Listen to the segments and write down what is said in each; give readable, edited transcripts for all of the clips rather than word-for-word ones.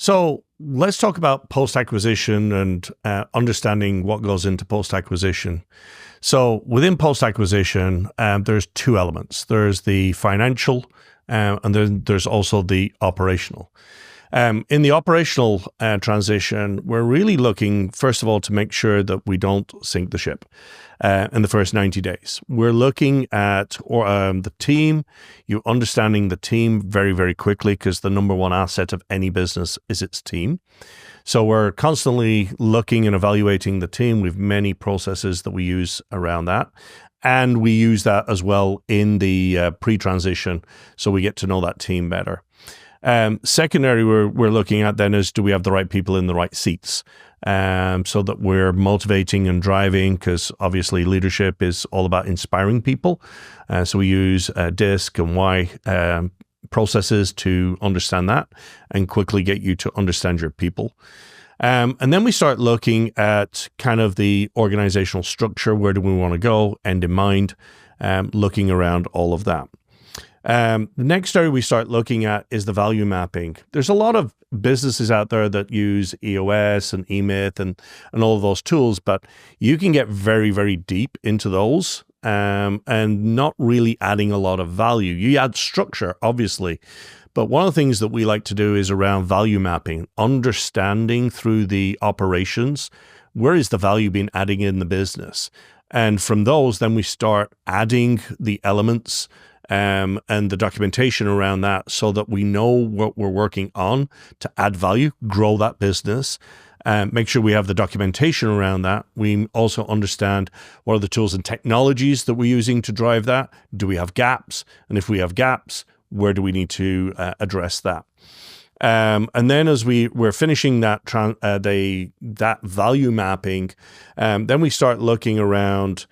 So let's talk about post-acquisition and understanding what goes into post-acquisition. So within post-acquisition, there's two elements. There's the financial, and then there's also the operational. In the operational transition, we're really looking, first of all, to make sure that we don't sink the ship in the first 90 days. We're looking at the team, you understanding the team very, very quickly, because the number one asset of any business is its team. So we're constantly looking and evaluating the team. We have many processes that we use around that. And we use that as well in the pre-transition, so we get to know that team better. Secondary, we're looking at then is, do we have the right people in the right seats? So that we're motivating and driving, because obviously leadership is all about inspiring people. So we use DISC and Y processes to understand that and quickly get you to understand your people. And then we start looking at kind of the organizational structure. Where do we want to go? End in mind, looking around all of that. The next area we start looking at is the value mapping. There's a lot of businesses out there that use EOS and eMyth and all of those tools, but you can get very, very deep into those and not really adding a lot of value. You add structure, obviously, but one of the things that we like to do is around value mapping, understanding through the operations, where is the value being added in the business? And from those, then we start adding the elements and the documentation around that, so that we know what we're working on to add value, grow that business, make sure we have the documentation around that. We also understand what are the tools and technologies that we're using to drive that. Do we have gaps? And if we have gaps, where do we need to address that? And then as we're finishing that that value mapping, then we start looking around,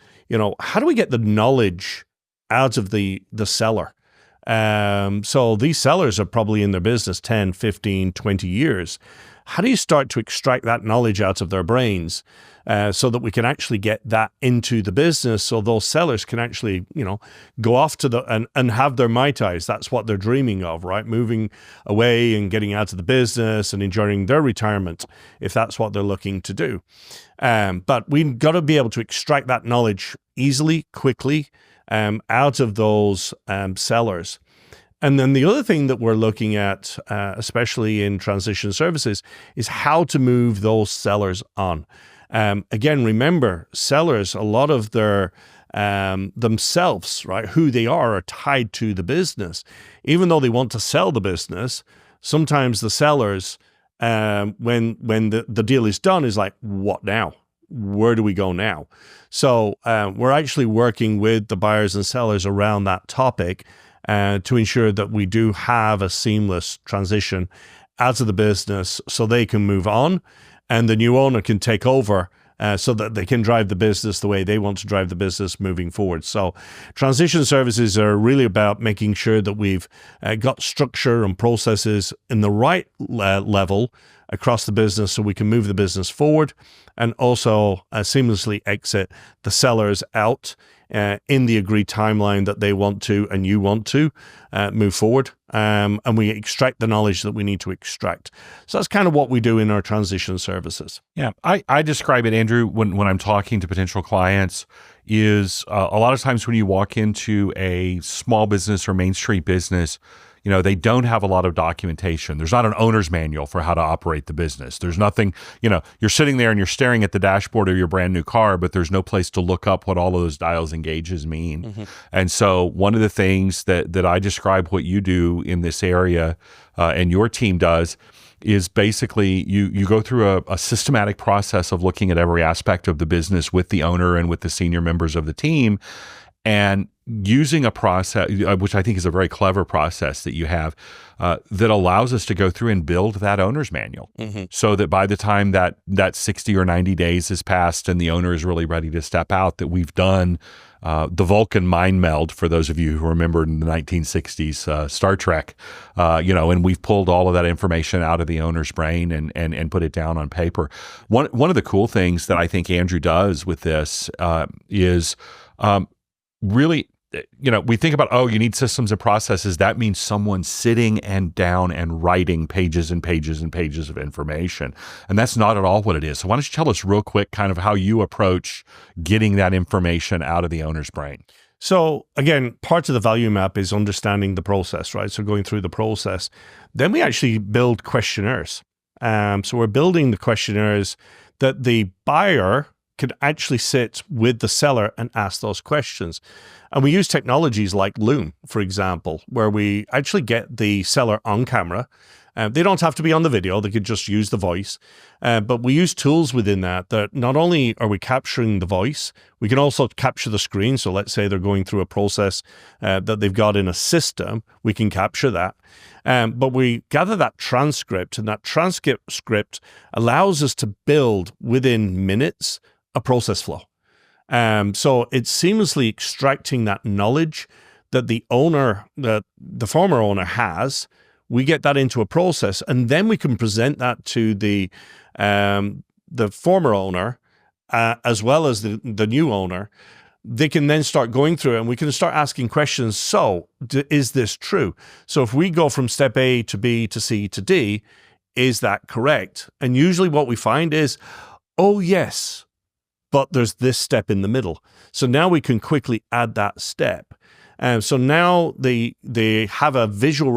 how do we get the knowledge out of the seller? So these sellers are probably in their business 10, 15, 20 years. How do you start to extract that knowledge out of their brains so that we can actually get that into the business, so those sellers can actually, go off to and have their Mai Tais? That's what they're dreaming of, right? Moving away and getting out of the business and enjoying their retirement, if that's what they're looking to do. But we've got to be able to extract that knowledge easily, quickly, out of those sellers. And then the other thing that we're looking at, especially in transition services, is how to move those sellers on. Again, remember, sellers, a lot of their themselves, right, who they are tied to the business. Even though they want to sell the business, sometimes the sellers, when the deal is done, is like, what now? Where do we go now? So we're actually working with the buyers and sellers around that topic to ensure that we do have a seamless transition out of the business, so they can move on and the new owner can take over so that they can drive the business the way they want to drive the business moving forward. So transition services are really about making sure that we've got structure and processes in the right level across the business, so we can move the business forward and also seamlessly exit the sellers out in the agreed timeline that they want to and you want to move forward. And we extract the knowledge that we need to extract. So that's kind of what we do in our transition services. Yeah, I describe it, Andrew, when I'm talking to potential clients, is a lot of times when you walk into a small business or Main Street business, they don't have a lot of documentation. There's not an owner's manual for how to operate the business. There's nothing, you're sitting there and you're staring at the dashboard of your brand new car, but there's no place to look up what all of those dials and gauges mean. Mm-hmm. And so one of the things that I describe what you do in this area and your team does is basically you go through a systematic process of looking at every aspect of the business with the owner and with the senior members of the team, and using a process, which I think is a very clever process that you have, that allows us to go through and build that owner's manual, mm-hmm. so that by the time that 60 or 90 days has passed and the owner is really ready to step out, that we've done the Vulcan mind meld, for those of you who remember in the 1960s Star Trek, and we've pulled all of that information out of the owner's brain and put it down on paper. One of the cool things that I think Andrew does with this is really we think about, oh, you need systems and processes. That means someone sitting and down and writing pages and pages and pages of information. And that's not at all what it is. So why don't you tell us real quick kind of how you approach getting that information out of the owner's brain? So again, part of the value map is understanding the process, right? So going through the process. Then we actually build questionnaires. So we're building the questionnaires that the buyer could actually sit with the seller and ask those questions. And we use technologies like Loom, for example, where we actually get the seller on camera. They don't have to be on the video. They could just use the voice. But we use tools within that not only are we capturing the voice, we can also capture the screen. So let's say they're going through a process that they've got in a system. We can capture that. But we gather that transcript, and that transcript allows us to build within minutes a process flow. So it's seamlessly extracting that knowledge that the owner, the former owner has. We get that into a process, and then we can present that to the former owner as well as the new owner. They can then start going through it, and we can start asking questions. So is this true? So if we go from step A to B to C to D, is that correct? And usually what we find is, oh, yes, but there's this step in the middle. So now we can quickly add that step. So now they have a visual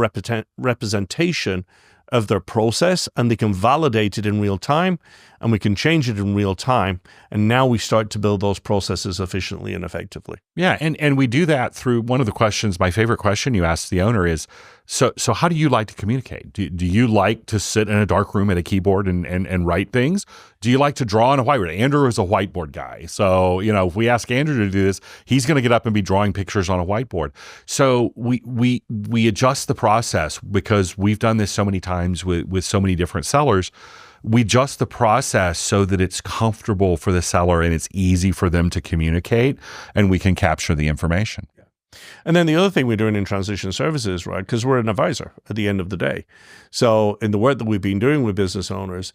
representation of their process, and they can validate it in real time, and we can change it in real time. And now we start to build those processes efficiently and effectively. Yeah, and we do that through one of the questions. My favorite question you ask the owner is, so how do you like to communicate? Do you like to sit in a dark room at a keyboard and write things? Do you like to draw on a whiteboard? Andrew is a whiteboard guy. So, if we ask Andrew to do this, he's going to get up and be drawing pictures on a whiteboard. So we adjust the process because we've done this so many times with so many different sellers. We adjust the process so that it's comfortable for the seller and it's easy for them to communicate, and we can capture the information. And then the other thing we're doing in transition services, right, because we're an advisor at the end of the day. So in the work that we've been doing with business owners,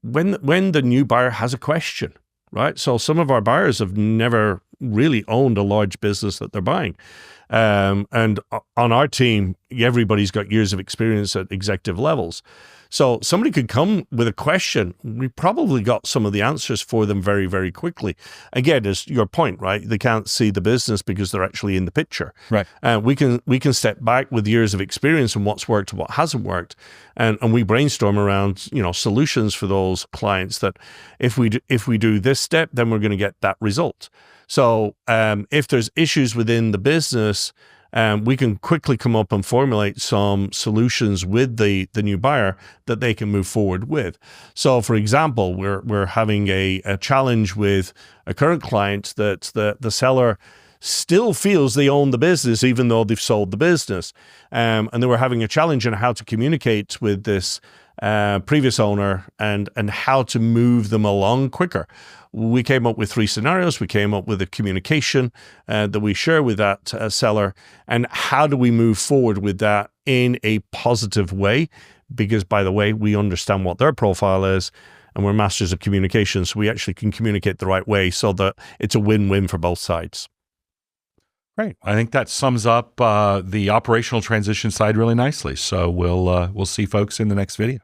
when the new buyer has a question, right? So some of our buyers have never really owned a large business that they're buying. And on our team, everybody's got years of experience at executive levels. So somebody could come with a question. We probably got some of the answers for them very, very quickly. Again, as your point, right? They can't see the business because they're actually in the picture. Right. We can step back with years of experience and what's worked and what hasn't worked, and we brainstorm around solutions for those clients. That if we do this step, then we're going to get that result. So if there's issues within the business, we can quickly come up and formulate some solutions with the new buyer that they can move forward with. So, for example, we're having a challenge with a current client that the seller still feels they own the business even though they've sold the business, and they were having a challenge in how to communicate with this previous owner and how to move them along quicker. We came up with 3 scenarios. We came up with a communication that we share with that seller, and how do we move forward with that in a positive way? Because, by the way, we understand what their profile is, and we're masters of communication, so we actually can communicate the right way so that it's a win-win for both sides. Great. I think that sums up the operational transition side really nicely. So we'll see folks in the next video.